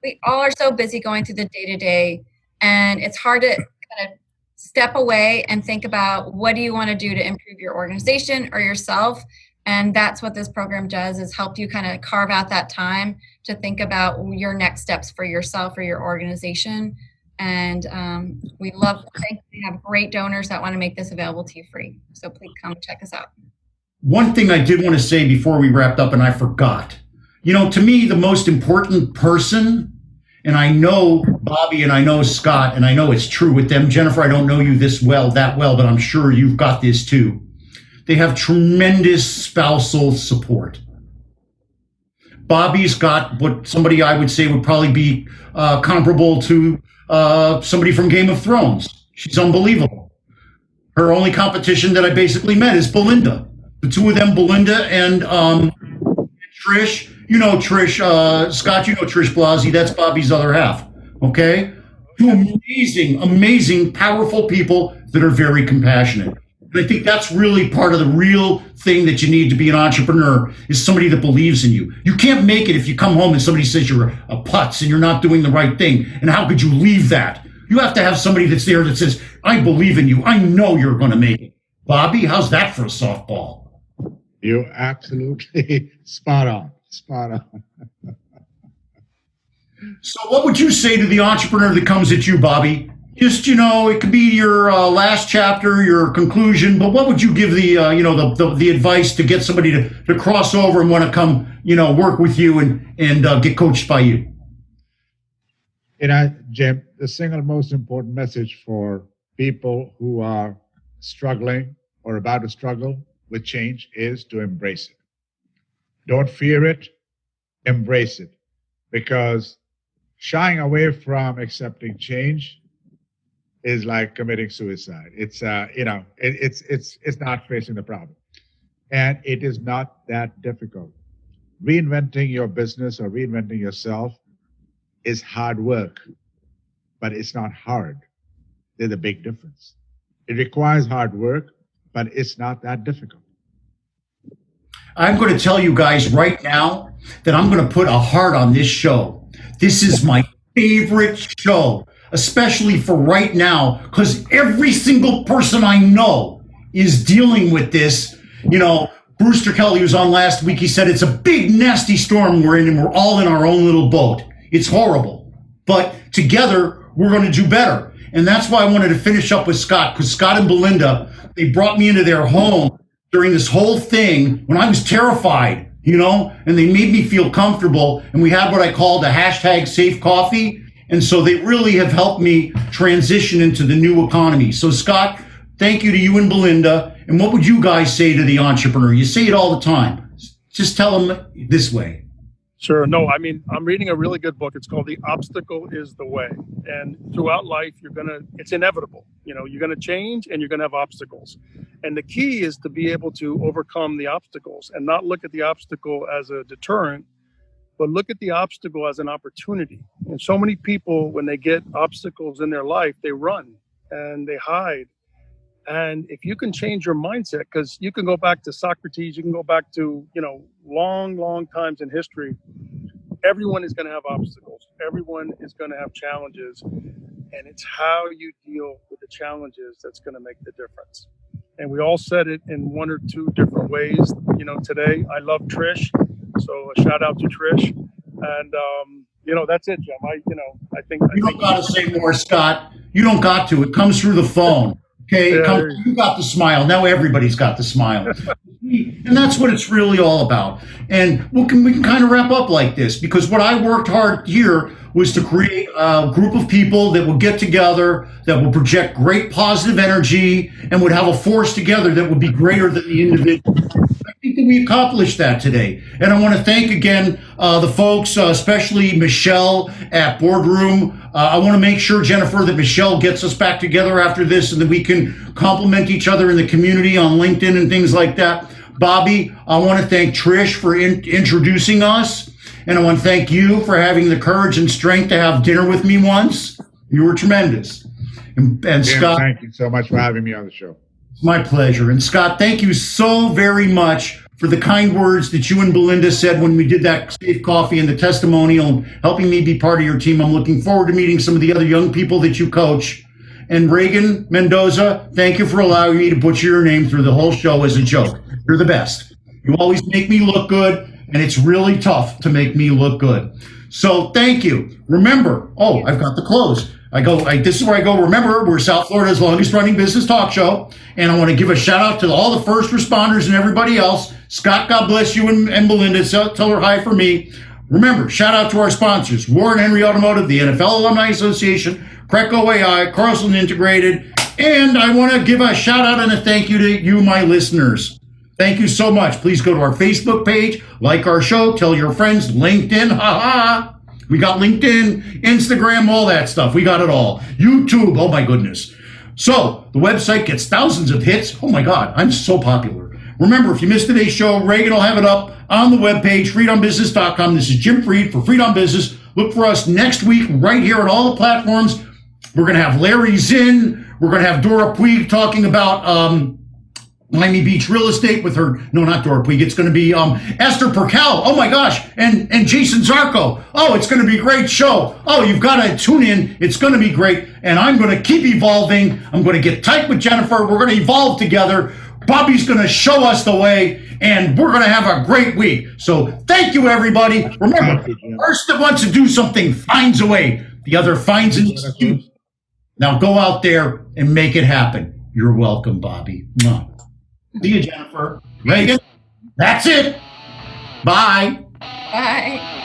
we all are so busy going through the day-to-day, and it's hard to kind of step away and think about what do you want to do to improve your organization or yourself. And that's what this program does, is help you kind of carve out that time to think about your next steps for yourself or your organization. And we have great donors that want to make this available to you free. So please come check us out. One thing I did want to say before we wrapped up, and I forgot, to me, the most important person, and I know Bobby and I know Scott, and I know it's true with them. Jennifer, I don't know you that well, but I'm sure you've got this too. They have tremendous spousal support. Bobby's got what somebody I would say would probably be comparable to somebody from Game of Thrones. She's unbelievable. Her only competition that I basically met is Belinda. The two of them, Belinda and Trish. Trish, Scott, Trish Blasey. That's Bobby's other half. Okay? Two amazing, powerful people that are very compassionate. And I think that's really part of the real thing that you need to be an entrepreneur, is somebody that believes in you. You can't make it if you come home and somebody says you're a putz and you're not doing the right thing. And how could you leave that? You have to have somebody that's there that says, I believe in you. I know you're going to make it. Bobby, how's that for a softball? You're absolutely spot on. So what would you say to the entrepreneur that comes at you, Bobby? Just, it could be your last chapter, your conclusion, but what would you give the advice to get somebody to cross over and want to come, work with you and get coached by you? Jim, the single most important message for people who are struggling or about to struggle with change is to embrace it. Don't fear it, embrace it, because shying away from accepting change is like committing suicide. It's it's not facing the problem, and it is not that difficult. Reinventing your business or reinventing yourself is hard work, but it's not hard. There's a big difference. It requires hard work, but it's not that difficult. I'm going to tell you guys right now that I'm going to put a heart on this show. This is my favorite show, especially for right now, because every single person I know is dealing with this. You know, Brewster Kelly was on last week. He said it's a big, nasty storm we're in, and we're all in our own little boat. It's horrible. But together, we're going to do better. And that's why I wanted to finish up with Scott, because Scott and Belinda, they brought me into their home during this whole thing when I was terrified, you know, and they made me feel comfortable. And we had what I called a hashtag safe coffee. And so they really have helped me transition into the new economy. So Scott, thank you to you and Belinda. And what would you guys say to the entrepreneur? You say it all the time. Just tell them this way. Sure. No, I mean, I'm reading a really good book. It's called The Obstacle is the Way. And throughout life, it's inevitable. You know, you're going to change and you're going to have obstacles. And the key is to be able to overcome the obstacles and not look at the obstacle as a deterrent, but look at the obstacle as an opportunity. And so many people, when they get obstacles in their life, they run and they hide. And if you can change your mindset, because you can go back to Socrates, you can go back to, long times in history, everyone is going to have obstacles. Everyone is going to have challenges. And it's how you deal with the challenges that's going to make the difference. And we all said it in one or two different ways, today. I love Trish. So a shout out to Trish. And, that's it, Jim. I think you don't got to say more, Scott. You don't got to. It comes through the phone. Okay, Yeah, you got the smile. Now everybody's got the smile. And that's what it's really all about. And we can kind of wrap up like this, because what I worked hard here was to create a group of people that will get together, that will project great positive energy, and would have a force together that would be greater than the individual. I think that we accomplished that today. And I want to thank again the folks, especially Michelle at Boardroom. I want to make sure, Jennifer, that Michelle gets us back together after this and that we can compliment each other in the community on LinkedIn and things like that. Bobby, I want to thank Trish for introducing us. And I want to thank you for having the courage and strength to have dinner with me once. You were tremendous. And Jim, Scott, thank you so much for having me on the show. it's my pleasure. And Scott, thank you so very much for the kind words that you and Belinda said when we did that safe coffee and the testimonial, helping me be part of your team. I'm looking forward to meeting some of the other young people that you coach. And Reagan Mendoza, thank you for allowing me to butcher your name through the whole show as a joke. You're the best. You always make me look good, and it's really tough to make me look good. So thank you. Remember, I've got the close. This is where I go. Remember, we're South Florida's longest running business talk show. And I want to give a shout out to all the first responders and everybody else. Scott, God bless you, and Belinda. Tell her hi for me. Remember, shout out to our sponsors, Warren Henry Automotive, the NFL Alumni Association, Creco AI, Carlson Integrated. And I want to give a shout out and a thank you to you, my listeners. Thank you so much. Please go to our Facebook page, like our show, tell your friends, LinkedIn, We got LinkedIn, Instagram, all that stuff. We got it all. YouTube, oh my goodness. So the website gets thousands of hits. Oh my God, I'm so popular. Remember, if you missed today's show, Reagan will have it up on the webpage, freedombusiness.com. This is Jim Freed for Freedom Business. Look for us next week right here on all the platforms. We're going to have Larry Zinn. We're going to have Dora Puig talking about Miami Beach real estate with her. No, not Dora Puig. It's going to be Esther Percal. Oh my gosh. And Jason Zarco. Oh, it's going to be a great show. Oh, you've got to tune in. It's going to be great. And I'm going to keep evolving. I'm going to get tight with Jennifer. We're going to evolve together. Bobby's going to show us the way, and we're going to have a great week. So thank you, everybody. Remember, the person that wants to do something finds a way. The other finds an excuse. Now go out there and make it happen. You're welcome, Bobby. Mwah. See you, Jennifer. Reagan, that's it. Bye. Bye.